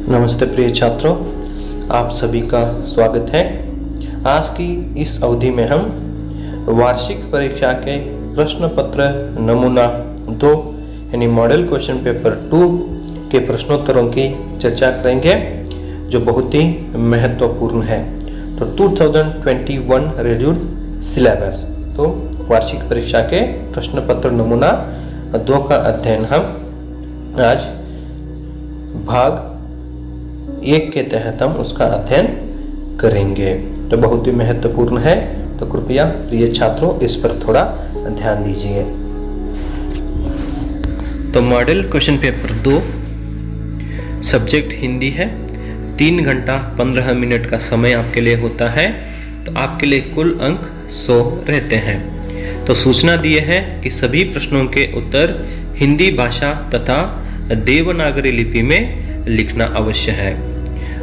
नमस्ते प्रिय छात्रों, आप सभी का स्वागत है। आज की इस अवधि में हम वार्षिक परीक्षा के प्रश्न पत्र नमूना 2 यानी मॉडल क्वेश्चन पेपर 2 के प्रश्नोत्तरों की चर्चा करेंगे, जो बहुत ही महत्वपूर्ण है। तो 2021 रिड्यूस्ड सिलेबस, तो वार्षिक परीक्षा के प्रश्न पत्र नमूना 2 का अध्ययन हम आज भाग 1 के तहत हम उसका अध्ययन करेंगे। तो बहुत ही महत्वपूर्ण है, तो कृपया प्रिय छात्रों इस पर थोड़ा ध्यान दीजिए। तो model question paper 2 subject Hindi है। 3 घंटा 15 मिनट का समय आपके लिए होता है। तो आपके लिए कुल अंक 100 रहते हैं। तो सूचना दिए है कि सभी प्रश्नों के उत्तर हिंदी भाषा तथा देवनागरी लिपि में लिखना अवश्य है।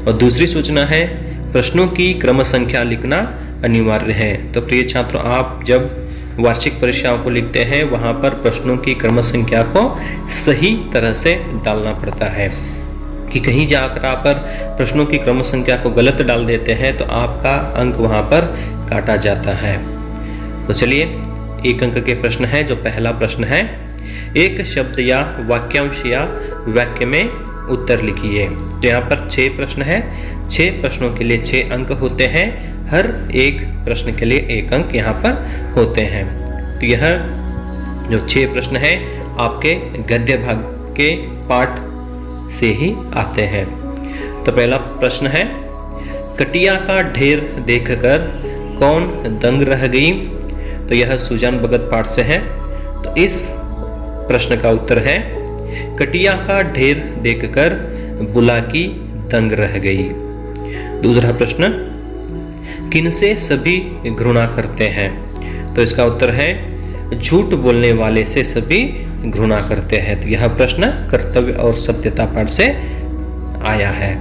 और दूसरी सूचना है, प्रश्नों की क्रम संख्या लिखना अनिवार्य है। तो प्रिय छात्रों, आप जब वार्षिक परीक्षाओं को लिखते हैं वहां पर प्रश्नों की क्रम संख्या को सही तरह से डालना पड़ता है, कि कहीं जाकर आप प्रश्नों की क्रम संख्या को गलत डाल देते हैं तो आपका अंक वहां पर काटा जाता है। तो चलिए, 1 अंक के प्रश्न है। जो पहला प्रश्न है, एक शब्द या वाक्यांश या वाक्य में उत्तर लिखिए। तो यहाँ पर 6 प्रश्न है। 6 प्रश्नों के लिए 6 अंक होते हैं। हर एक प्रश्न के लिए 1 अंक यहाँ पर होते हैं। तो यह जो 6 प्रश्न है आपके गद्य भाग के पाठ से ही आते हैं। तो पहला प्रश्न है, कटिया का ढेर देखकर कौन दंग रह गई। तो यह सुजान भगत पाठ से है। तो इस प्रश्न का उत्तर है, कटिया का ढेर देखकर बुलाकी दंग रह गई। दूसरा प्रश्न, किनसे सभी घृणा करते हैं। तो इसका उत्तर है, झूठ बोलने वाले से सभी घृणा करते हैं। तो यह प्रश्न कर्तव्य और सत्यता पाठ से आया है।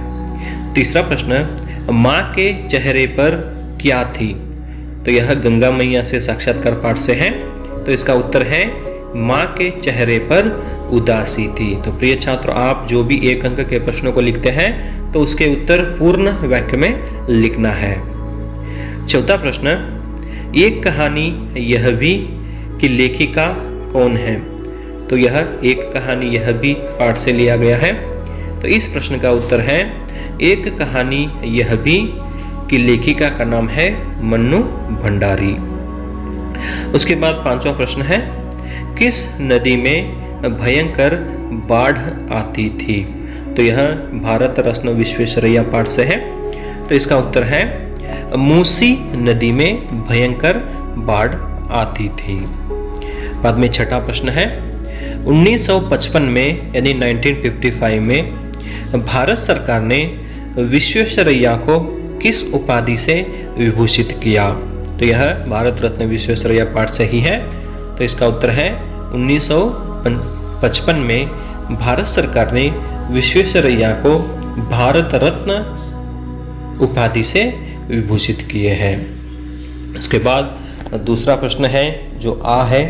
तीसरा प्रश्न, माँ के चेहरे पर क्या थी। तो यह गंगा मैया से साक्षात्कार पाठ से है। तो इसका उत्तर है, माँ के चेहरे पर उदासी थी। तो प्रिय छात्रों, आप जो भी 1 अंक के प्रश्नों को लिखते हैं तो उसके उत्तर पूर्ण वाक्य में लिखना है। चौथा प्रश्न, एक कहानी यह भी कि लेखिका कौन है। तो यह एक कहानी यह भी पाठ से लिया गया है। तो इस प्रश्न का उत्तर है, एक कहानी यह भी कि लेखिका का नाम है मन्नू भंडारी। उसके बाद 5वां प्रश्न है, किस नदी में भयंकर बाढ़ आती थी। तो यह भारत रत्न विश्वेश्वरैया पाठ से है। तो इसका उत्तर है, मूसी नदी में भयंकर बाढ़ आती थी। बाद में 6वां प्रश्न है, 1955 में यानी 1955 में भारत सरकार ने विश्वेश्वरैया को किस उपाधि से विभूषित किया। तो यह भारत रत्न विश्वेश्वरैया पाठ से ही है। तो इसका उत्तर है, 1955 में भारत सरकार ने विश्वेश्वरैया को भारत रत्न उपाधि से विभूषित किए हैं। इसके बाद दूसरा प्रश्न है जो आ है।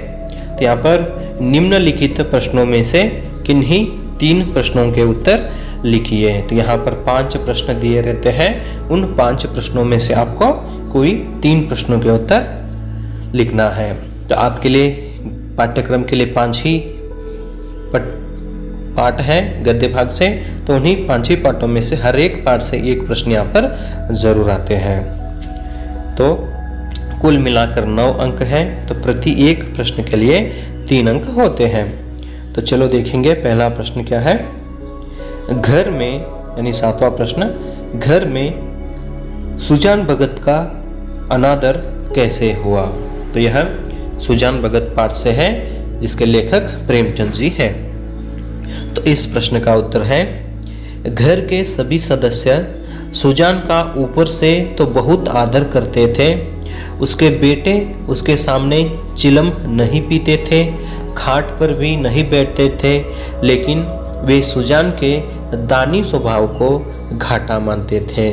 तो यहाँ पर निम्नलिखित प्रश्नों में से किन्हीं 3 प्रश्नों के उत्तर लिखिए। तो यहाँ पर 5 प्रश्न दिए रहते हैं। उन 5 प्रश्नों में से आपको कोई 3 प्रश्नों के उत्तर लिखना है। तो आपके लिए पाठ्यक्रम के लिए 5 ही पाठ है गद्य भाग से। तो उन्हीं 5 ही पाठों में से हर एक पाठ से 1 प्रश्न यहाँ पर जरूर आते हैं। तो कुल मिलाकर 9 अंक हैं। तो प्रति 1 प्रश्न के लिए 3 अंक होते हैं। तो चलो देखेंगे पहला प्रश्न क्या है। घर में यानी 7वां प्रश्न, घर में सुजान भगत का अनादर कैसे हुआ। तो यह सुजान भगत पाठ से है, जिसके लेखक प्रेमचंद जी हैं। तो इस प्रश्न का उत्तर है, घर के सभी सदस्य सुजान का ऊपर से तो बहुत आदर करते थे। उसके बेटे उसके सामने चिलम नहीं पीते थे, खाट पर भी नहीं बैठते थे, लेकिन वे सुजान के दानी स्वभाव को घाटा मानते थे।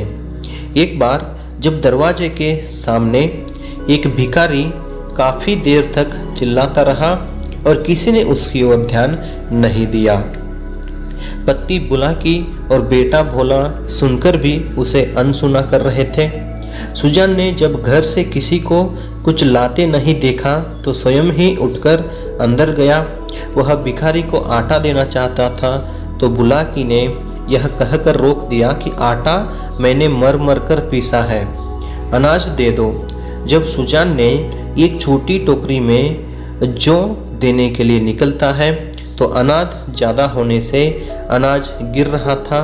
एक बार जब दरवाजे के सामने एक भिखारी काफी देर तक चिल्लाता रहा और किसी ने उसकी ओर ध्यान नहीं दिया। पत्नी बुलाकी और बेटा भोला सुनकर भी उसे अनसुना कर रहे थे। सुजान ने जब घर से किसी को कुछ लाते नहीं देखा तो स्वयं ही उठकर अंदर गया। वह भिखारी को आटा देना चाहता था तो बुलाकी ने यह कहकर रोक दिया कि आटा मैंने मर मर कर पीसा है, अनाज दे दो। जब सुजान ने एक छोटी टोकरी में जौ देने के लिए निकलता है तो अनाज ज़्यादा होने से अनाज गिर रहा था।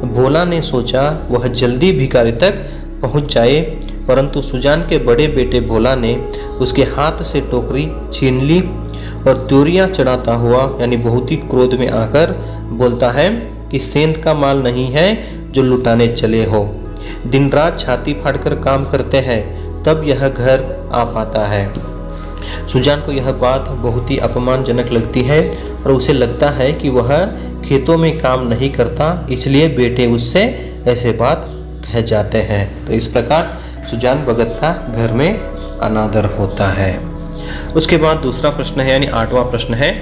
भोला ने सोचा वह जल्दी भिखारी तक पहुंच जाए, परंतु सुजान के बड़े बेटे भोला ने उसके हाथ से टोकरी छीन ली और त्योरियां चढ़ाता हुआ यानी बहुत ही क्रोध में आकर बोलता है कि सेंध का माल नहीं है जो लुटाने चले हो। दिन रात छाती फाड़कर काम करते हैं तब यह घर आ पाता है। सुजान को यह बात बहुत ही अपमानजनक लगती है और उसे लगता है कि वह खेतों में काम नहीं करता, इसलिए बेटे उससे ऐसे बात कह जाते हैं। तो इस प्रकार सुजान भगत का घर में अनादर होता है। उसके बाद दूसरा प्रश्न है यानी 8वां प्रश्न है।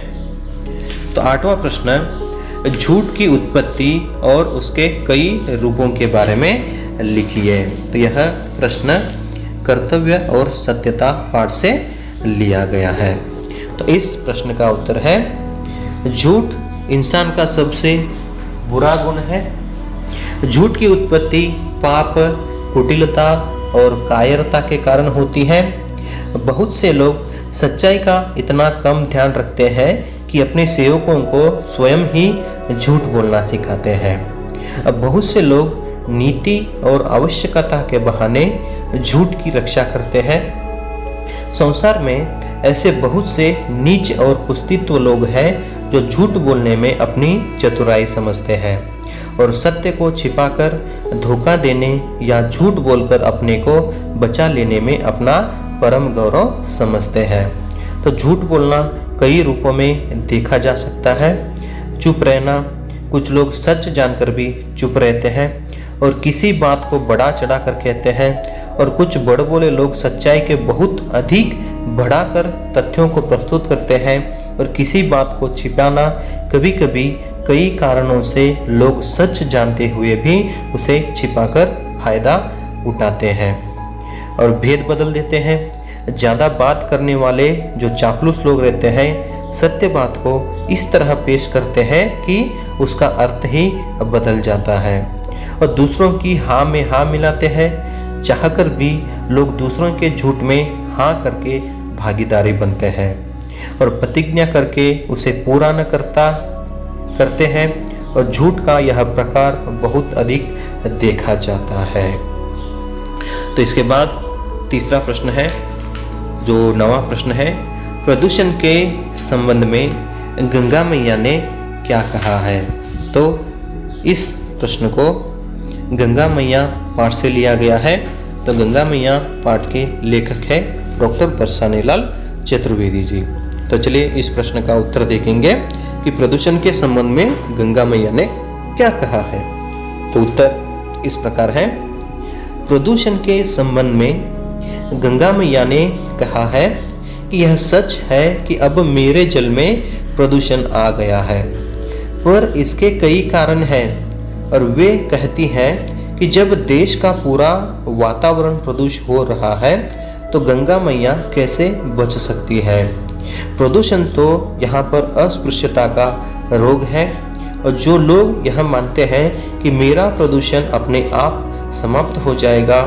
तो 8वां प्रश्न झूठ की उत्पत्ति और उसके कई रूपों के बारे में लिखिए। तो यह प्रश्न कर्तव्य और सत्यता पाठ से लिया गया है। तो इस प्रश्न का उत्तर है झूठ इंसान का सबसे बुरा गुण है। झूठ की उत्पत्ति पाप, कुटिलता और कायरता के कारण होती है। बहुत से लोग सच्चाई का इतना कम ध्यान रखते हैं कि अपने सेवकों को स्वयं ही झूठ बोलना सिखाते हैं। अब बहुत से लोग नीति और आवश्यकता के बहाने झूठ की रक्षा करते हैं। संसार में ऐसे बहुत से नीच और कुस्तित्व लोग हैं जो झूठ बोलने में अपनी चतुराई समझते हैं और सत्य को छिपाकर धोखा देने या झूठ बोलकर अपने को बचा लेने में अपना परम गौरव समझते हैं। तो झूठ बोलना कई रूपों में देखा जा सकता है। चुप रहना, कुछ लोग सच जानकर भी चुप रहते हैं और किसी बात को बढ़ा चढ़ा कर कहते हैं, और कुछ बड़बोले लोग सच्चाई के बहुत अधिक बढ़ाकर तथ्यों को प्रस्तुत करते हैं और किसी बात को छिपाना कभी कभी कई कारणों से लोग सच जानते हुए भी उसे छिपाकर फायदा उठाते हैं और भेद बदल देते हैं। ज़्यादा बात करने वाले जो चापलूस लोग रहते हैं सत्य बात को इस तरह पेश करते हैं कि उसका अर्थ ही बदल जाता है और दूसरों की हाँ में हाँ मिलाते हैं। चाहकर भी लोग दूसरों के झूठ में हाँ करके भागीदारी बनते हैं और प्रतिज्ञा करके उसे पूरा न करते हैं और झूठ का यह प्रकार बहुत अधिक देखा जाता है। तो इसके बाद तीसरा प्रश्न है जो 9वां प्रश्न है, प्रदूषण के संबंध में गंगा मैया ने क्या कहा है। तो इस प्रश्न को गंगा मैया पाठ से लिया गया है। तो गंगा मैया पाठ के लेखक है डॉक्टर बरसानेलाल चतुर्वेदी जी। तो चलिए इस प्रश्न का उत्तर देखेंगे कि प्रदूषण के संबंध में गंगा मैया ने क्या कहा है। तो उत्तर इस प्रकार है, प्रदूषण के संबंध में गंगा मैया ने कहा है कि यह सच है कि अब मेरे जल में प्रदूषण आ गया है, पर इसके कई कारण हैं और वे कहती हैं कि जब देश का पूरा वातावरण प्रदूषित हो रहा है तो गंगा मैया कैसे बच सकती है। प्रदूषण तो यहाँ पर अस्पृश्यता का रोग है और जो लोग यह मानते हैं कि मेरा प्रदूषण अपने आप समाप्त हो जाएगा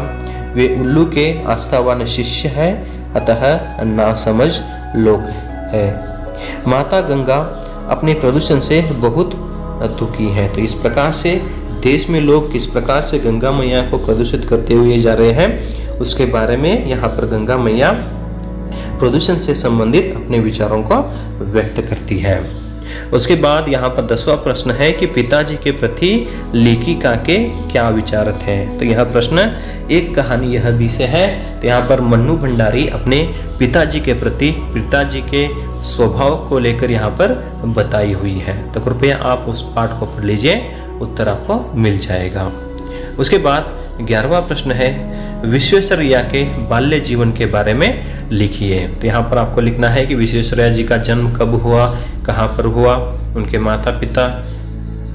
वे उल्लू के आस्थावान शिष्य हैं, अतः नासमझ लोग हैं। माता गंगा अपने प्रदूषण से बहुत दुखी है। तो इस प्रकार से देश में लोग किस प्रकार से गंगा मैया को प्रदूषित करते हुए जा रहे हैं उसके बारे में यहाँ पर गंगा मैया प्रदूषण से संबंधित अपने विचारों को व्यक्त करती है। उसके बाद यहाँ पर 10वां प्रश्न है कि पिताजी के प्रति लेखिका के क्या विचार थे। तो यह प्रश्न एक कहानी यह भी से है। तो यहाँ पर मन्नू भंडारी अपने पिताजी के प्रति पिताजी के स्वभाव को लेकर यहाँ पर बताई हुई है। तो कृपया आप उस पाठ को पढ़ लीजिए, उत्तर आपको मिल जाएगा। उसके बाद 11वां प्रश्न है विश्वेश्वरैया के बाल्य जीवन के बारे में लिखिए। तो यहाँ पर आपको लिखना है कि विश्वेश्वरैया जी का जन्म कब हुआ, कहाँ पर हुआ, उनके माता पिता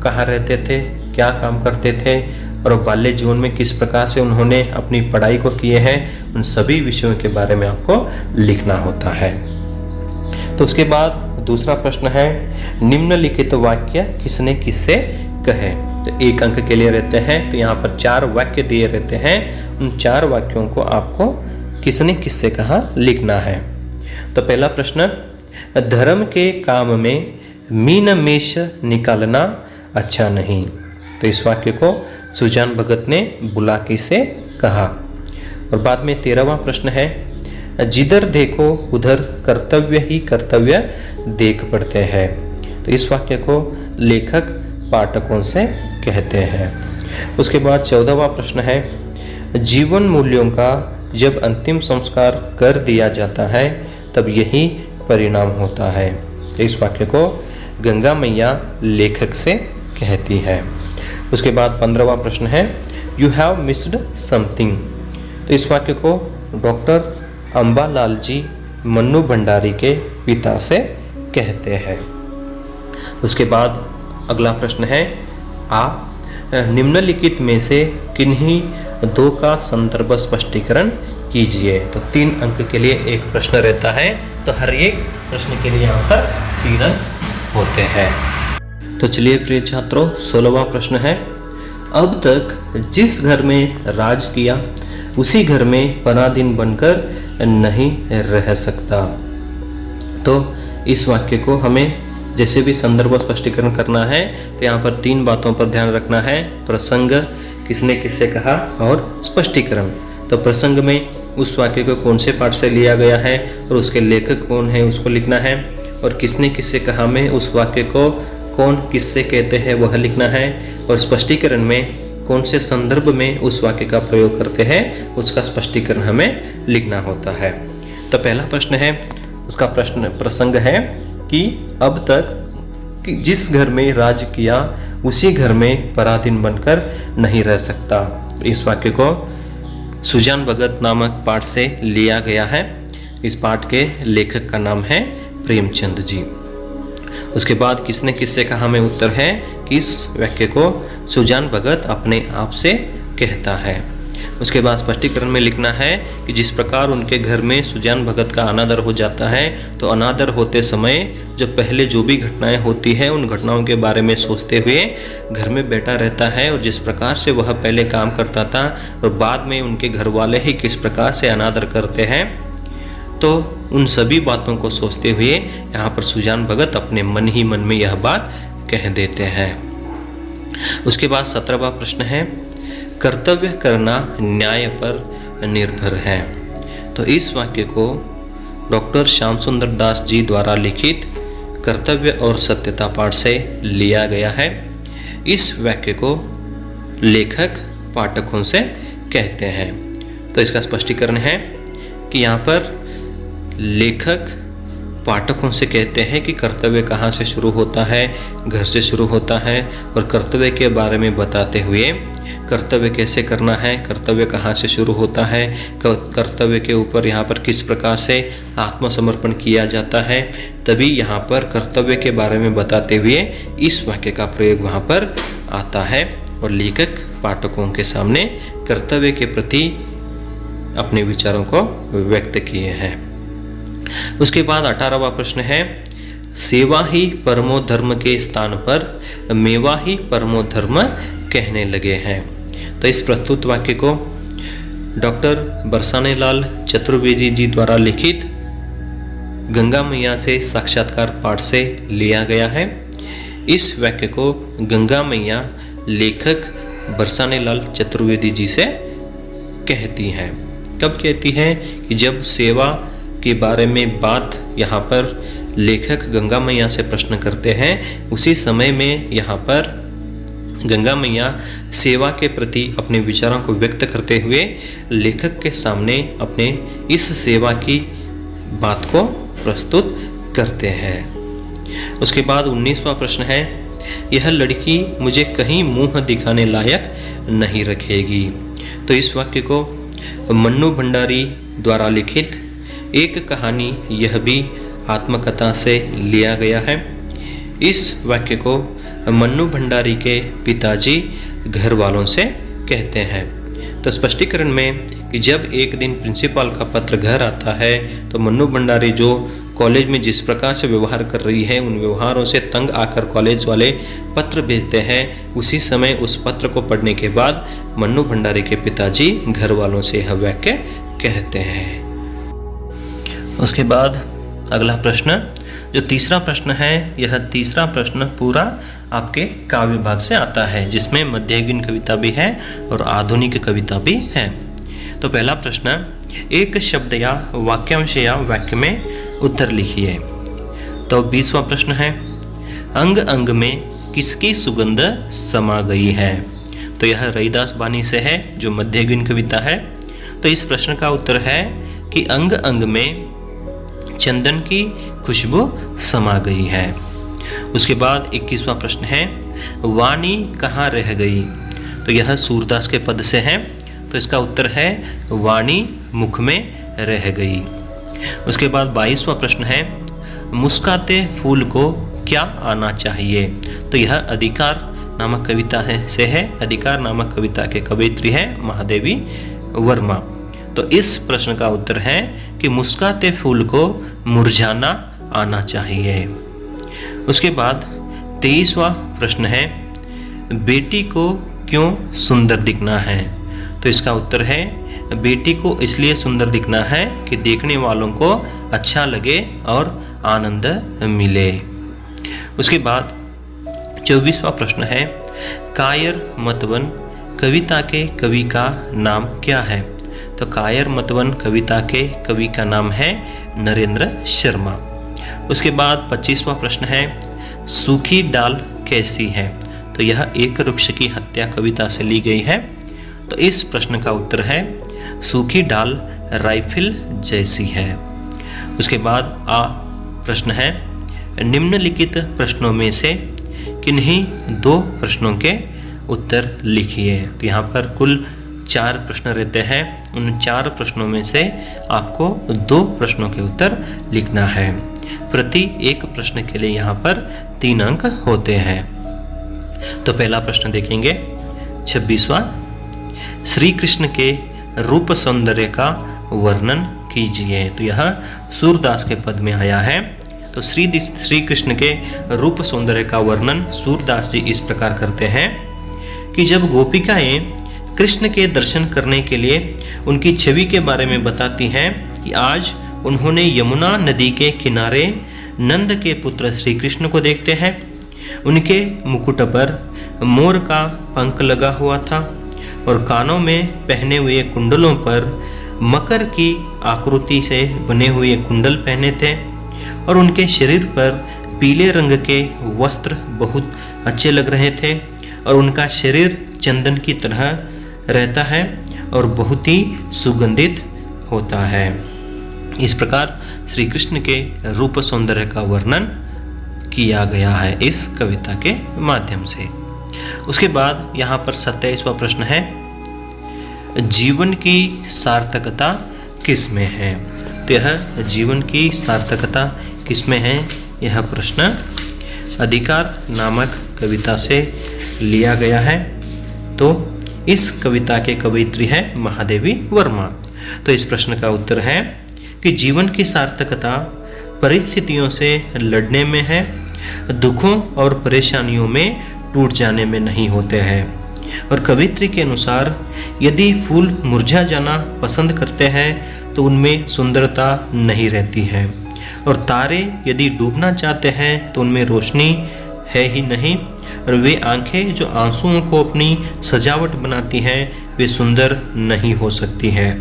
कहाँ रहते थे, क्या काम करते थे और बाल्य जीवन में किस प्रकार से उन्होंने अपनी पढ़ाई को किए हैं, उन सभी विषयों के बारे में आपको लिखना होता है। तो उसके बाद दूसरा प्रश्न है, निम्नलिखित वाक्य किसने किससे कहे। तो 1 अंक के लिए रहते हैं। तो यहाँ पर 4 वाक्य दिए रहते हैं, उन 4 वाक्यों को आपको किसने किससे कहा लिखना है। तो पहला प्रश्न, धर्म के काम में मीन मेष निकालना अच्छा नहीं। तो इस वाक्य को सुजान भगत ने बुलाकी से कहा। और बाद में 13वां प्रश्न है, जिधर देखो उधर कर्तव्य ही कर्तव्य देख पड़ते हैं। तो इस वाक्य को लेखक पाठकों से कहते हैं। उसके बाद 14वां प्रश्न है, जीवन मूल्यों का जब अंतिम संस्कार कर दिया जाता है तब यही परिणाम होता है। तो इस वाक्य को गंगा मैया लेखक से कहती है। उसके बाद 15वां प्रश्न है, यू हैव मिस्ड समथिंग। तो इस वाक्य को डॉक्टर अंबालाल जी मन्नू भंडारी के पिता से कहते हैं। उसके बाद अगला प्रश्न है, आप निम्नलिखित में से किन्हीं 2 का संदर्भ स्पष्टीकरण कीजिए। तो 3 अंक के लिए एक प्रश्न रहता है। तो हर एक प्रश्न के लिए यहाँ पर 3 अंक होते हैं। तो चलिए प्रिय छात्रों, 16वां प्रश्न है, अब तक जिस घर में राज किया उसी घर में पराधीन बनकर नहीं रह सकता। तो इस वाक्य को हमें जैसे भी संदर्भ स्पष्टीकरण करना है तो यहाँ पर 3 बातों पर ध्यान रखना है, प्रसंग, किसने किससे कहा और स्पष्टीकरण। तो प्रसंग में उस वाक्य को कौन से पाठ से लिया गया है और उसके लेखक कौन है उसको लिखना है, और किसने किससे कहा में उस वाक्य को कौन किससे कहते हैं वह लिखना है, और स्पष्टीकरण में कौन से संदर्भ में उस वाक्य का प्रयोग करते हैं उसका स्पष्टीकरण हमें लिखना होता है। तो पहला प्रश्न है, उसका प्रसंग है कि अब तक जिस घर में राज किया उसी घर में पराधीन बनकर नहीं रह सकता। इस वाक्य को सुजान भगत नामक पाठ से लिया गया है। इस पाठ के लेखक का नाम है प्रेमचंद जी। उसके बाद किसने किससे कहा में उत्तर है कि इस वाक्य को सुजान भगत अपने आप से कहता है। उसके बाद स्पष्टीकरण में लिखना है कि जिस प्रकार उनके घर में सुजान भगत का अनादर हो जाता है, तो अनादर होते समय जो पहले जो भी घटनाएं होती हैं उन घटनाओं के बारे में सोचते हुए घर में बैठा रहता है, और जिस प्रकार से वह पहले काम करता था और बाद में उनके घर वाले ही किस प्रकार से अनादर करते हैं, तो उन सभी बातों को सोचते हुए यहाँ पर सुजान भगत अपने मन ही मन में यह बात कह देते हैं। उसके बाद 17वां प्रश्न है, कर्तव्य करना न्याय पर निर्भर है। तो इस वाक्य को डॉक्टर श्याम सुंदर दास जी द्वारा लिखित कर्तव्य और सत्यता पाठ से लिया गया है। इस वाक्य को लेखक पाठकों से कहते हैं। तो इसका स्पष्टीकरण है कि यहाँ पर लेखक पाठकों से कहते हैं कि कर्तव्य कहाँ से शुरू होता है, घर से शुरू होता है, और कर्तव्य के बारे में बताते हुए कर्तव्य कैसे करना है, कर्तव्य कहाँ से शुरू होता है, कर्तव्य के ऊपर यहाँ पर किस प्रकार से आत्मसमर्पण किया जाता है, तभी यहाँ पर कर्तव्य के बारे में बताते हुए इस वाक्य का प्रयोग वहाँ पर आता है, और लेखक पाठकों के सामने कर्तव्य के प्रति अपने विचारों को व्यक्त किए हैं। उसके बाद 18वां प्रश्न है, सेवा ही परमो धर्म के स्थान पर मेवा ही परमो धर्म कहने लगे हैं। तो इस प्रस्तुत वाक्य को डॉक्टर बरसाने लाल चतुर्वेदी जी द्वारा लिखित गंगा मैया से साक्षात्कार पाठ से लिया गया है। इस वाक्य को गंगा मैया लेखक बरसाने लाल चतुर्वेदी जी से कहती हैं। कब कहती हैं कि जब सेवा के बारे में बात यहाँ पर लेखक गंगा मैया से प्रश्न करते हैं, उसी समय में यहाँ पर गंगा मैया सेवा के प्रति अपने विचारों को व्यक्त करते हुए लेखक के सामने अपने इस सेवा की बात को प्रस्तुत करते हैं। उसके बाद 19वां प्रश्न है, यह लड़की मुझे कहीं मुंह दिखाने लायक नहीं रखेगी। तो इस वाक्य को मन्नू भंडारी द्वारा लिखित एक कहानी यह भी आत्मकथा से लिया गया है। इस वाक्य को मन्नू भंडारी के पिताजी घर वालों से कहते हैं। तो स्पष्टीकरण में कि जब एक दिन प्रिंसिपल का पत्र घर आता है तो मन्नू भंडारी जो कॉलेज में जिस प्रकार से व्यवहार कर रही है उन व्यवहारों से तंग आकर कॉलेज वाले पत्र भेजते हैं। उसी समय उस पत्र को पढ़ने के बाद मन्नू भंडारी के पिताजी घर वालों से यह वाक्य कहते हैं। उसके बाद अगला प्रश्न, जो तीसरा प्रश्न है, यह तीसरा प्रश्न पूरा आपके काव्य भाग से आता है, जिसमें मध्ययुगीन कविता भी है और आधुनिक कविता भी है। तो पहला प्रश्न, एक शब्द या वाक्यांश या वाक्य में उत्तर लिखिए। तो 20वां प्रश्न है, अंग अंग में किसकी सुगंध समा गई है। तो यह रैदास बानी से है, जो मध्ययुगीन कविता है। तो इस प्रश्न का उत्तर है कि अंग अंग में चंदन की खुशबू समा गई है। उसके बाद 21वां प्रश्न है, वाणी कहाँ रह गई। तो यह सूरदास के पद से है, तो इसका उत्तर है वाणी मुख में रह गई। उसके बाद 22वां प्रश्न है, मुस्काते फूल को क्या आना चाहिए। तो यह अधिकार नामक कविता से है। अधिकार नामक कविता के कवयित्री है महादेवी वर्मा। तो इस प्रश्न का उत्तर है कि मुस्काते फूल को मुरझाना आना चाहिए। उसके बाद 23वां प्रश्न है, बेटी को क्यों सुंदर दिखना है। तो इसका उत्तर है, बेटी को इसलिए सुंदर दिखना है कि देखने वालों को अच्छा लगे और आनंद मिले। उसके बाद 24वां प्रश्न है, कायर मतवन कविता के कवि का नाम क्या है। तो कायर मतवन कविता के कवि का नाम है नरेंद्र शर्मा। उसके बाद 25वां प्रश्न है, सूखी डाल कैसी है। तो यह एक वृक्ष की हत्या कविता से ली गई है। तो इस प्रश्न का उत्तर है, सूखी डाल राइफिल जैसी है। उसके बाद प्रश्न है, निम्नलिखित प्रश्नों में से किन्हीं 2 प्रश्नों के उत्तर लिखिए। तो यहाँ पर कुल 4 प्रश्न रहते हैं। उन 4 प्रश्नों में से आपको 2 प्रश्नों के उत्तर लिखना है। प्रति एक प्रश्न के लिए यहाँ पर 3 अंक होते हैं। तो पहला प्रश्न देखेंगे 26वां, श्री कृष्ण के रूप सौंदर्य का वर्णन कीजिए। तो यह सूरदास के पद में आया है। तो श्री कृष्ण के रूप सौंदर्य का वर्णन सूरदास जी इस प्रकार करते हैं कि जब गोपिकाएं कृष्ण के दर्शन करने के लिए उनकी छवि के बारे में बताती हैं कि आज उन्होंने यमुना नदी के किनारे नंद के पुत्र श्री कृष्ण को देखते हैं। उनके मुकुट पर मोर का पंख लगा हुआ था और कानों में पहने हुए कुंडलों पर मकर की आकृति से बने हुए कुंडल पहने थे और उनके शरीर पर पीले रंग के वस्त्र बहुत अच्छे लग रहे थे और उनका शरीर चंदन की तरह रहता है और बहुत ही सुगंधित होता है। इस प्रकार श्री कृष्ण के रूप सौंदर्य का वर्णन किया गया है इस कविता के माध्यम से। उसके बाद यहाँ पर 27वां प्रश्न है, जीवन की सार्थकता किस में है। तो यह जीवन की सार्थकता किस में है, यह प्रश्न अधिकार नामक कविता से लिया गया है। तो इस कविता के कवयित्री है महादेवी वर्मा। तो इस प्रश्न का उत्तर है कि जीवन की सार्थकता परिस्थितियों से लड़ने में है, दुखों और परेशानियों में टूट जाने में नहीं होते हैं। और कवित्री के अनुसार यदि फूल मुरझा जाना पसंद करते हैं तो उनमें सुंदरता नहीं रहती है और तारे यदि डूबना चाहते हैं तो उनमें रोशनी है ही नहीं और वे आंखें जो आंसुओं को अपनी सजावट बनाती हैं वे सुंदर नहीं हो सकती हैं।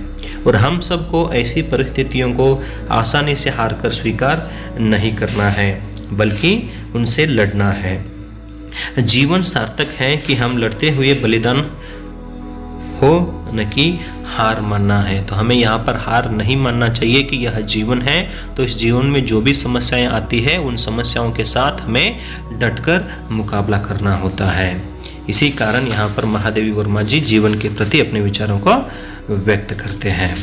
और हम सबको ऐसी परिस्थितियों को आसानी से हार कर स्वीकार नहीं करना है बल्कि उनसे लड़ना है। जीवन सार्थक है कि हम लड़ते हुए बलिदान हो, न कि हार मानना है। तो हमें यहाँ पर हार नहीं मानना चाहिए कि यह जीवन है। तो इस जीवन में जो भी समस्याएं आती है उन समस्याओं के साथ हमें डटकर मुकाबला करना होता है। इसी कारण यहाँ पर महादेवी वर्मा जी जीवन के प्रति अपने विचारों को व्यक्त करते हैं।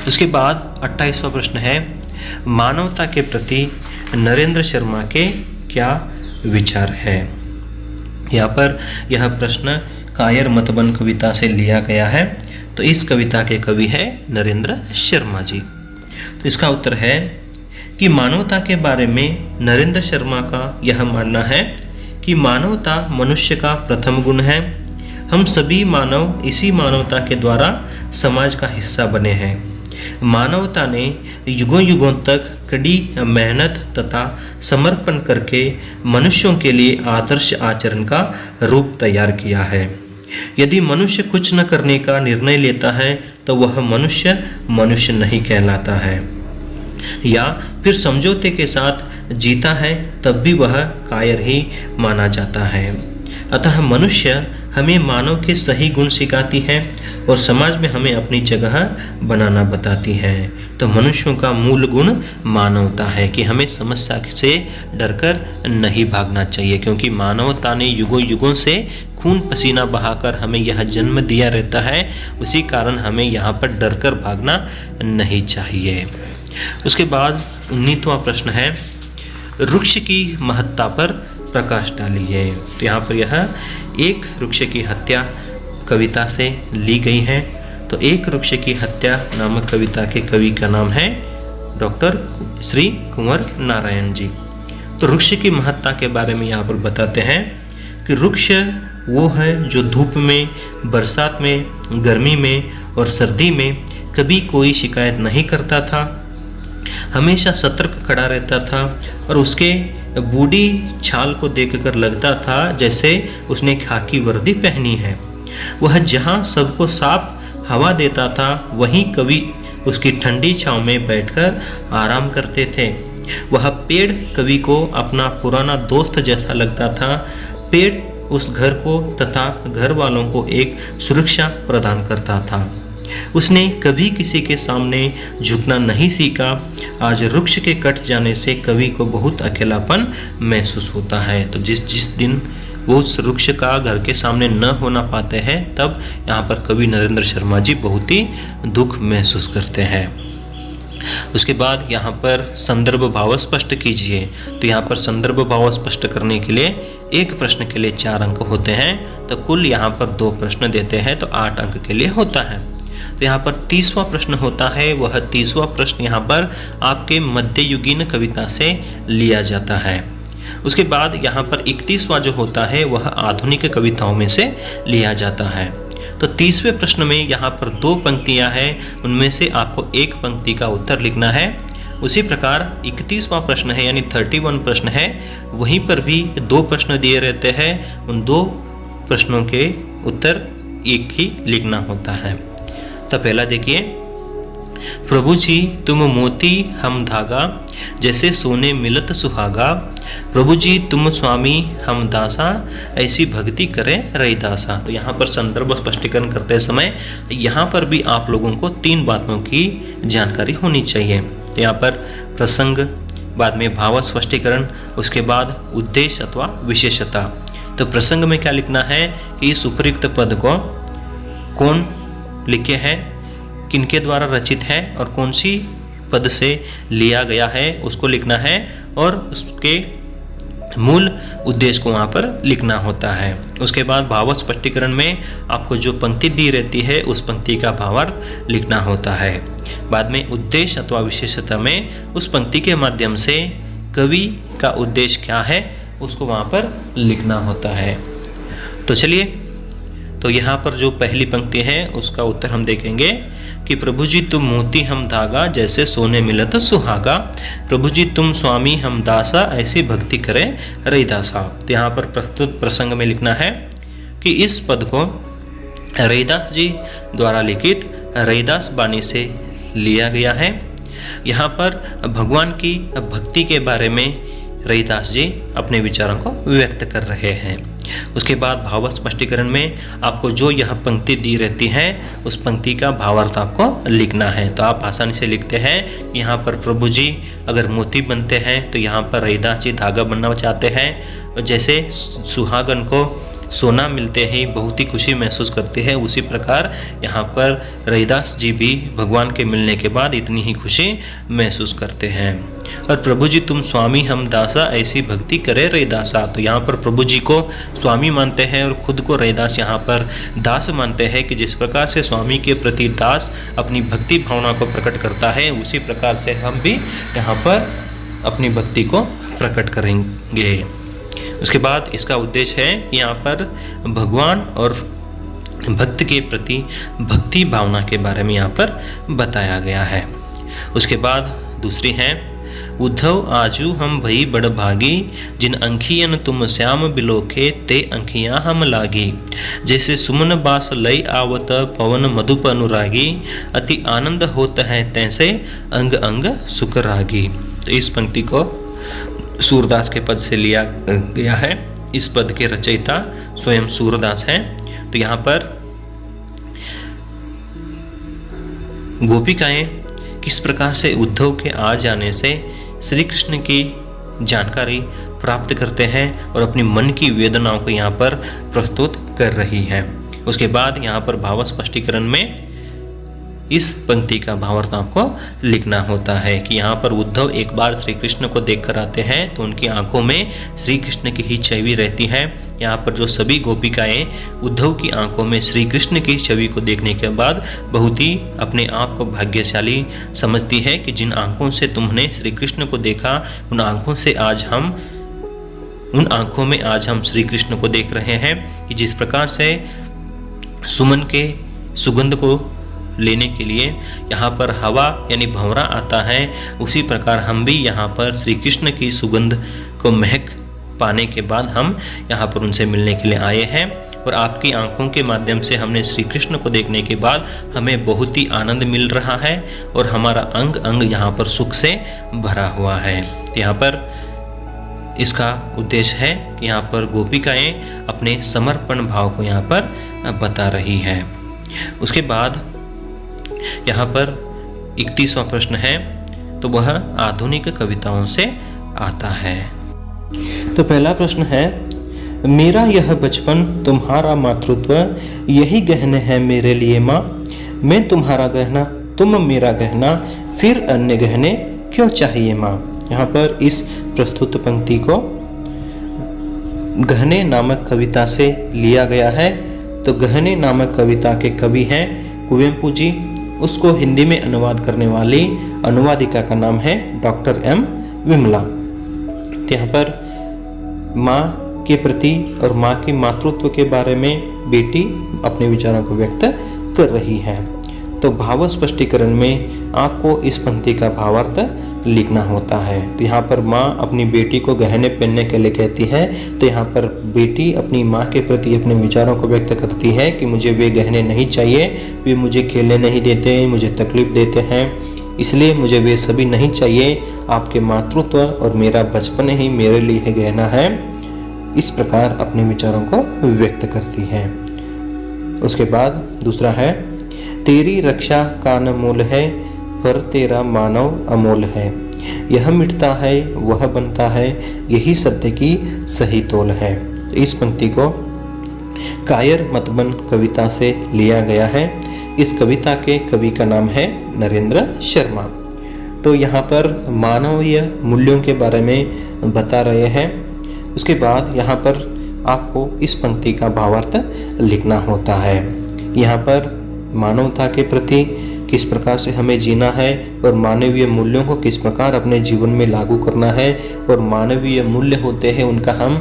उसके बाद 28वां प्रश्न है, मानवता के प्रति नरेंद्र शर्मा के क्या विचार है। यहाँ पर यह प्रश्न कायर मतबन कविता से लिया गया है। तो इस कविता के कवि है नरेंद्र शर्मा जी। तो इसका उत्तर है कि मानवता के बारे में नरेंद्र शर्मा का यह मानना है कि मानवता मनुष्य का प्रथम गुण है। हम सभी मानव इसी मानवता के द्वारा समाज का हिस्सा बने हैं। मानवता ने युगों युगों तक कड़ी मेहनत तथा समर्पण करके मनुष्यों के लिए आदर्श आचरण का रूप तैयार किया है। यदि मनुष्य कुछ न करने का निर्णय लेता है तो वह मनुष्य मनुष्य नहीं कहलाता है, या फिर समझौते के साथ जीता है तब भी वह कायर ही माना जाता है। अतः मनुष्य हमें मानव के सही गुण सिखाती है और समाज में हमें अपनी जगह बनाना बताती है। तो मनुष्यों का मूल गुण मानवता है कि हमें समस्या से डरकर नहीं भागना चाहिए, क्योंकि मानवता ने युगों युगों से खून पसीना बहाकर हमें यह जन्म दिया रहता है। उसी कारण हमें यहाँ पर डरकर भागना नहीं चाहिए। उसके बाद 19वां प्रश्न है, वृक्ष की महत्ता पर प्रकाश डालिए। तो यहाँ पर यह एक वृक्ष की हत्या कविता से ली गई है। तो एक वृक्ष की हत्या नामक कविता के कवि का नाम है डॉक्टर श्री कुंवर नारायण जी। तो वृक्ष की महत्ता के बारे में यहाँ पर बताते हैं कि वृक्ष वो है जो धूप में, बरसात में, गर्मी में और सर्दी में कभी कोई शिकायत नहीं करता था, हमेशा सतर्क खड़ा रहता था और उसके बूढ़ी छाल को देखकर लगता था जैसे उसने खाकी वर्दी पहनी है। वह जहाँ सबको साफ हवा देता था वहीं कवि उसकी ठंडी छांव में बैठकर आराम करते थे। वह पेड़ कवि को अपना पुराना दोस्त जैसा लगता था। पेड़ उस घर को तथा घर वालों को एक सुरक्षा प्रदान करता था। उसने कभी किसी के सामने झुकना नहीं सीखा। आज वृक्ष के कट जाने से कवि को बहुत अकेलापन महसूस होता है। तो जिस दिन वो उस वृक्ष का घर के सामने न होना पाते हैं तब यहाँ पर कवि नरेंद्र शर्मा जी बहुत ही दुख महसूस करते हैं। उसके बाद यहाँ पर संदर्भ भाव स्पष्ट कीजिए। तो यहाँ पर संदर्भ भाव स्पष्ट करने के लिए एक प्रश्न के लिए 4 अंक होते हैं। तो कुल यहाँ पर 2 प्रश्न देते हैं तो 8 अंक के लिए होता है। तो यहाँ पर 30वां प्रश्न होता है। वह 30वां प्रश्न यहाँ पर आपके मध्ययुगीन कविता से लिया जाता है। उसके बाद यहाँ पर 31वां जो होता है वह आधुनिक कविताओं में से लिया जाता है। तो 30वें प्रश्न में यहाँ पर 2 पंक्तियाँ हैं, उनमें से आपको एक पंक्ति का उत्तर लिखना है। उसी प्रकार 31वां प्रश्न है यानी 31 प्रश्न है, वहीं पर भी 2 प्रश्न दिए रहते हैं। उन 2 प्रश्नों के उत्तर एक ही लिखना होता है। तो पहला देखिए, प्रभु जी तुम मोती हम धागा, जैसे सोने मिलत सुहागा। प्रभु जी तुम स्वामी हम दासा, ऐसी भक्ति करें रैदासा। तो यहाँ पर संदर्भ स्पष्टीकरण करते समय यहाँ पर भी आप लोगों को 3 बातों की जानकारी होनी चाहिए। तो यहाँ पर प्रसंग, बाद में भाव स्पष्टीकरण, उसके बाद उद्देश्य अथवा विशेषता। तो प्रसंग में क्या लिखना है कि इस उपयुक्त पद को कौन लिखे हैं, किनके द्वारा रचित है और कौन सी पद से लिया गया है उसको लिखना है, और उसके मूल उद्देश्य को वहाँ पर लिखना होता है। उसके बाद भाव स्पष्टीकरण में आपको जो पंक्ति दी रहती है उस पंक्ति का भावार्थ लिखना होता है। बाद में उद्देश्य अथवा विशेषता में उस पंक्ति के माध्यम से कवि का उद्देश्य क्या है उसको वहाँ पर लिखना होता है। तो चलिए, तो यहाँ पर जो पहली पंक्ति है उसका उत्तर हम देखेंगे कि प्रभु जी तुम मोती हम धागा, जैसे सोने मिलत सुहागा। प्रभु जी तुम स्वामी हम दासा, ऐसी भक्ति करें रैदासा। तो यहाँ पर प्रस्तुत प्रसंग में लिखना है कि इस पद को रैदास जी द्वारा लिखित रैदास बानी से लिया गया है। यहाँ पर भगवान की भक्ति के बारे में रैदास जी अपने विचारों को व्यक्त कर रहे हैं। उसके बाद भाव स्पष्टीकरण में आपको जो यह पंक्ति दी रहती है उस पंक्ति का भावार्थ आपको लिखना है। तो आप आसानी से लिखते हैं कि यहाँ पर प्रभु जी अगर मोती बनते हैं तो यहाँ पर रैदास जी धागा बनना चाहते हैं। जैसे सुहागन को सोना मिलते ही बहुत ही खुशी महसूस करते हैं, उसी प्रकार यहाँ पर रैदास जी भी भगवान के मिलने के बाद इतनी ही खुशी महसूस करते हैं। और प्रभु जी तुम स्वामी हम दासा, ऐसी भक्ति करे रैदासा। तो यहाँ पर प्रभु जी को स्वामी मानते हैं और खुद को रैदास यहाँ पर दास मानते हैं कि जिस प्रकार से स्वामी के प्रति दास अपनी भक्ति भावना को प्रकट करता है, उसी प्रकार से हम भी यहाँ पर अपनी भक्ति को प्रकट करेंगे। उसके बाद इसका उद्देश्य है यहाँ पर भगवान और भक्त के प्रति भक्ति भावना के बारे में यहाँ पर बताया गया है। उसके बाद दूसरी है, उद्धव आजू हम भई बड़ भागी, जिन अंखियन तुम श्याम बिलोके ते अंखियां हम लागी। जैसे सुमन बास लय आवत पवन मधुप अनुरागी, अति आनंद होता है तैसे अंग अंग सुख रागी। तो इस पंक्ति को सूरदास के पद से लिया गया है। इस पद के रचयिता स्वयं सूरदास हैं। तो यहाँ पर गोपिकाएं किस प्रकार से उद्धव के आ जाने से श्री कृष्ण की जानकारी प्राप्त करते हैं और अपनी मन की वेदनाओं को यहाँ पर प्रस्तुत कर रही है। उसके बाद यहाँ पर भाव स्पष्टीकरण में इस पंक्ति का भावार्थ आपको लिखना होता है कि यहाँ पर उद्धव एक बार श्री कृष्ण को देखकर आते हैं तो उनकी आंखों में श्री कृष्ण की ही छवि रहती है। यहाँ पर जो सभी गोपिकाएं उद्धव की आंखों में श्री कृष्ण की छवि को देखने के बाद बहुत ही अपने आप को भाग्यशाली समझती है कि जिन आंखों से तुमने श्री कृष्ण को देखा, उन आंखों में आज हम श्री कृष्ण को देख रहे हैं। कि जिस प्रकार से सुमन के सुगंध को लेने के लिए यहाँ पर हवा यानी भंवरा आता है, उसी प्रकार हम भी यहाँ पर श्री कृष्ण की सुगंध को महक पाने के बाद हम यहाँ पर उनसे मिलने के लिए आए हैं। और आपकी आंखों के माध्यम से हमने श्री कृष्ण को देखने के बाद हमें बहुत ही आनंद मिल रहा है और हमारा अंग अंग यहाँ पर सुख से भरा हुआ है। तो यहाँ पर इसका उद्देश्य है कि यहाँ पर गोपिकाएं अपने समर्पण भाव को यहाँ पर बता रही है। उसके बाद यहाँ पर 31वां प्रश्न है, तो वह आधुनिक कविताओं से आता है। तो पहला प्रश्न है, मेरा यह बचपन तुम्हारा मातृत्व, यही गहने है मेरे लिए माँ। मैं तुम्हारा गहना तुम मेरा गहना, फिर अन्य गहने क्यों चाहिए माँ। यहाँ पर इस प्रस्तुत पंक्ति को गहने नामक कविता से लिया गया है। तो गहने नामक कविता के कवि हैं कुवेंपु जी। उसको हिंदी में अनुवाद करने वाली अनुवादिका का नाम है डॉक्टर एम विमला। तो यहाँ पर माँ के प्रति और माँ के मातृत्व के बारे में बेटी अपने विचारों को व्यक्त कर रही है। तो भाव स्पष्टीकरण में आपको इस पंक्ति का भावार्थ लिखना होता है। तो यहाँ पर माँ अपनी बेटी को गहने पहनने के लिए कहती है। तो यहाँ पर बेटी अपनी माँ के प्रति अपने विचारों को व्यक्त करती है कि मुझे वे गहने नहीं चाहिए, वे मुझे खेलने नहीं देते, मुझे तकलीफ देते हैं, इसलिए मुझे वे सभी नहीं चाहिए। आपके मातृत्व और मेरा बचपन ही मेरे लिए गहना है। इस प्रकार अपने विचारों को व्यक्त करती है। उसके बाद दूसरा है, तेरी रक्षा का न मोल है, पर तेरा मानव अमोल है। यह मिटता है वह बनता है, यही सत्य की सही तोल है। इस पंक्ति को कायर मत बन कविता से लिया गया है। इस कविता के कवि का नाम है नरेंद्र शर्मा। तो यहाँ पर मानवीय मूल्यों के बारे में बता रहे हैं। उसके बाद यहाँ पर आपको इस पंक्ति का भावार्थ लिखना होता है। यहाँ पर मानवता के प्रति किस प्रकार से हमें जीना है और मानवीय मूल्यों को किस प्रकार अपने जीवन में लागू करना है, और मानवीय मूल्य होते हैं उनका हम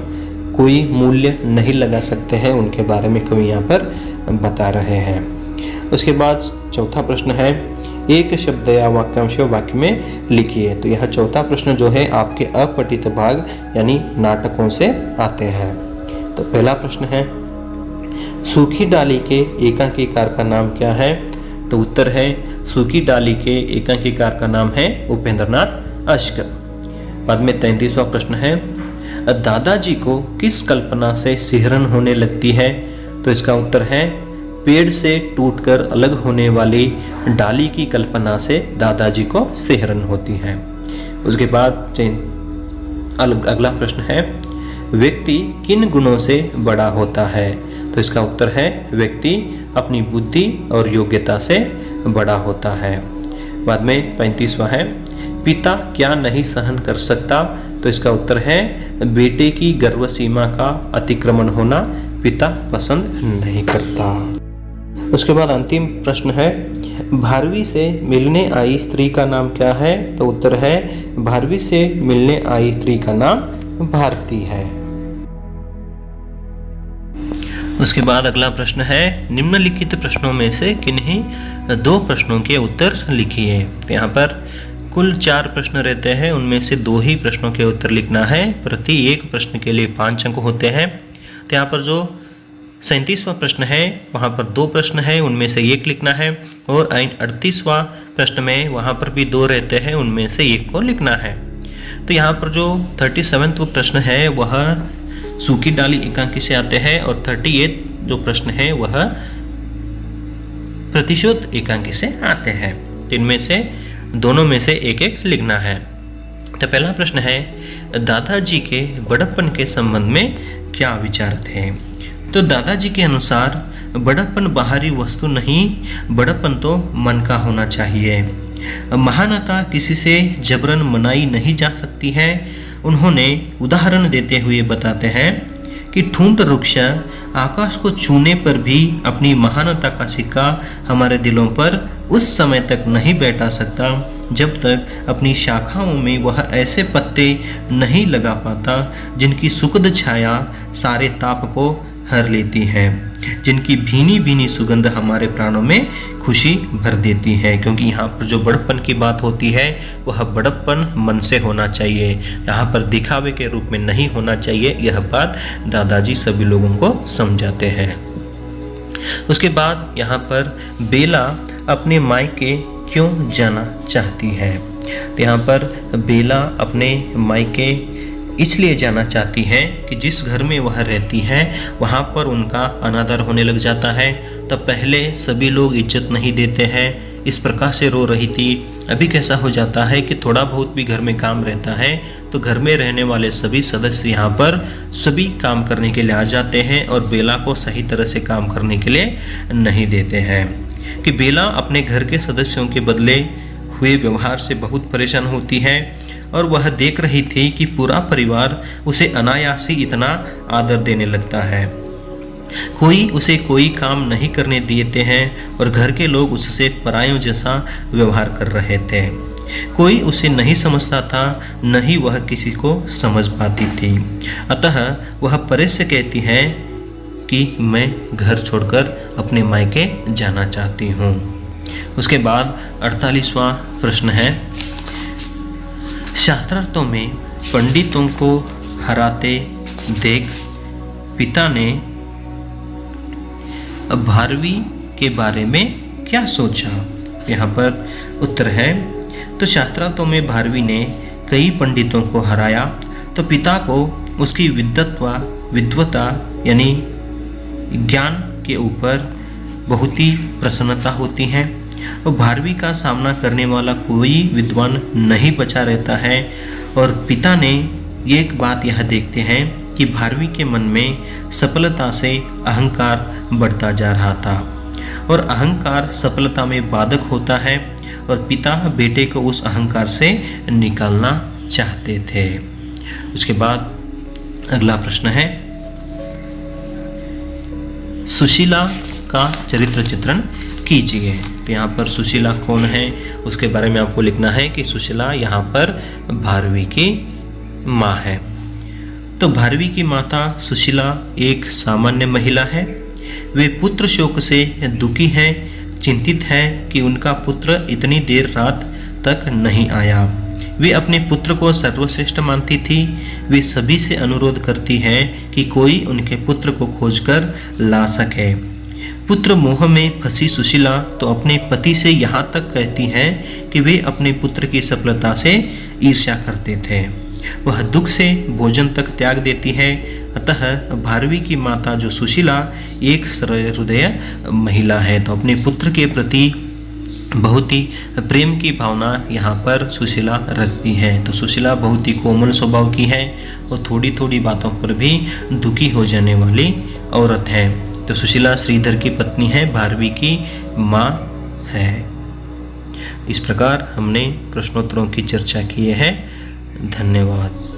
कोई मूल्य नहीं लगा सकते हैं, उनके बारे में कवि यहाँ पर बता रहे हैं। उसके बाद चौथा प्रश्न है, एक शब्द या वाक्यांश वाक्य में लिखिए। तो यह चौथा प्रश्न जो है आपके अपठित भाग यानी नाटकों से आते हैं। तो पहला प्रश्न है, सूखी डाली के एकांकीकार का नाम क्या है। तो उत्तर है, सूखी डाली के एकांकीकार का नाम है उपेंद्रनाथ अश्क। बाद में 33वां प्रश्न है, दादाजी को किस कल्पना से सिहरन होने लगती है। तो इसका उत्तर है, पेड़ से टूटकर अलग होने वाली डाली की कल्पना से दादाजी को सिहरन होती है। उसके बाद अगला प्रश्न है, व्यक्ति किन गुणों से बड़ा होता है। तो इसका उत्तर है, व्यक्ति अपनी बुद्धि और योग्यता से बड़ा होता है। बाद में 35वां है, पिता क्या नहीं सहन कर सकता? तो इसका उत्तर है बेटे की गर्भ सीमा का अतिक्रमण होना पिता पसंद नहीं करता। उसके बाद अंतिम प्रश्न है, भारवी से मिलने आई स्त्री का नाम क्या है? तो उत्तर है भारवी से मिलने आई स्त्री का नाम भारती है। उसके बाद अगला प्रश्न है, निम्नलिखित प्रश्नों में से किन्हीं 2 प्रश्नों के उत्तर लिखिए। तो यहाँ पर कुल 4 प्रश्न रहते हैं, उनमें से 2 ही प्रश्नों के उत्तर लिखना है। प्रति एक प्रश्न के लिए 5 अंक होते हैं। तो यहाँ पर जो 37वां प्रश्न है वहाँ पर 2 प्रश्न है, उनमें से 1 लिखना है। और 38वां प्रश्न में वहाँ पर भी 2 रहते हैं, उनमें से 1 को लिखना है। तो यहाँ पर जो 37वां प्रश्न है वह सूखी डाली एकांकी से आते हैं और 38 जो प्रश्न है वह प्रतिशोध एकांकी से आते हैं। इनमें से दोनों में से 1-1 लिखना है। तो पहला प्रश्न है, दादाजी के बड़प्पन के संबंध में क्या विचार थे? तो दादाजी के अनुसार बड़प्पन बाहरी वस्तु नहीं, बड़प्पन तो मन का होना चाहिए। महानता किसी से जबरन मनाई नहीं जा सकती है। उन्होंने उदाहरण देते हुए बताते हैं कि ठूंठ वृक्ष आकाश को छूने पर भी अपनी महानता का सिक्का हमारे दिलों पर उस समय तक नहीं बैठा सकता जब तक अपनी शाखाओं में वह ऐसे पत्ते नहीं लगा पाता जिनकी सुखद छाया सारे ताप को हर लेती है, जिनकी भीनी भीनी सुगंध हमारे प्राणों में खुशी भर देती है। क्योंकि यहाँ पर जो बड़प्पन की बात होती है वह बड़प्पन मन से होना चाहिए, यहाँ पर दिखावे के रूप में नहीं होना चाहिए। यह बात दादाजी सभी लोगों को समझाते हैं। उसके बाद यहाँ पर बेला अपने मायके क्यों जाना चाहती है? तो यहाँ पर बेला अपने मायके इसलिए जाना चाहती है कि जिस घर में वह रहती है वहाँ पर उनका अनादर होने लग जाता है। तब पहले सभी लोग इज्जत नहीं देते हैं, इस प्रकार से रो रही थी। अभी कैसा हो जाता है कि थोड़ा बहुत भी घर में काम रहता है तो घर में रहने वाले सभी सदस्य यहाँ पर सभी काम करने के लिए आ जाते हैं और बेला को सही तरह से काम करने के लिए नहीं देते हैं। कि बेला अपने घर के सदस्यों के बदले हुए व्यवहार से बहुत परेशान होती है और वह देख रही थी कि पूरा परिवार उसे अनायास ही इतना आदर देने लगता है। कोई उसे कोई काम नहीं करने देते हैं और घर के लोग उससे परायों जैसा व्यवहार कर रहे थे। कोई उसे नहीं समझता था, न ही वह किसी को समझ पाती थी। अतः वह परेश से कहती है कि मैं घर छोड़कर अपने मायके जाना चाहती हूँ। उसके बाद 48वां प्रश्न है, शास्त्रार्थों में पंडितों को हराते देख पिता ने भारवी के बारे में क्या सोचा? यहाँ पर उत्तर है, तो शास्त्रार्थों में भारवी ने कई पंडितों को हराया तो पिता को उसकी विद्वता यानी ज्ञान के ऊपर बहुत ही प्रसन्नता होती है। और भारवी का सामना करने वाला कोई विद्वान नहीं बचा रहता है। और पिता ने एक बात यह देखते हैं कि भारवी के मन में सफलता से अहंकार बढ़ता जा रहा था और अहंकार सफलता में बाधक होता है और पिता बेटे को उस अहंकार से निकालना चाहते थे। उसके बाद अगला प्रश्न है, सुशीला का चरित्र चित्रण कीजिए। तो यहाँ पर सुशीला कौन है उसके बारे में आपको लिखना है कि सुशीला यहाँ पर भारवी की माँ है। तो भारवी की माता सुशीला एक सामान्य महिला है। वे पुत्र शोक से दुखी है, चिंतित है कि उनका पुत्र इतनी देर रात तक नहीं आया। वे अपने पुत्र को सर्वश्रेष्ठ मानती थी। वे सभी से अनुरोध करती है कि कोई उनके पुत्र को खोजकर ला सके। पुत्र मोह में फंसी सुशीला तो अपने पति से यहाँ तक कहती है कि वे अपने पुत्र की सफलता से ईर्ष्या करते थे। वह दुख से भोजन तक त्याग देती है। अतः भारवी की माता जो सुशीला एक सरल हृदय महिला है, तो अपने पुत्र के प्रति बहुत ही प्रेम की भावना यहाँ पर सुशीला रखती है। तो सुशीला बहुत ही कोमल स्वभाव की है और थोड़ी थोड़ी बातों पर भी दुखी हो जाने वाली औरत है। तो सुशीला श्रीधर की पत्नी है, भारवी की माँ है। इस प्रकार हमने प्रश्नोत्तरों की चर्चा की है। धन्यवाद।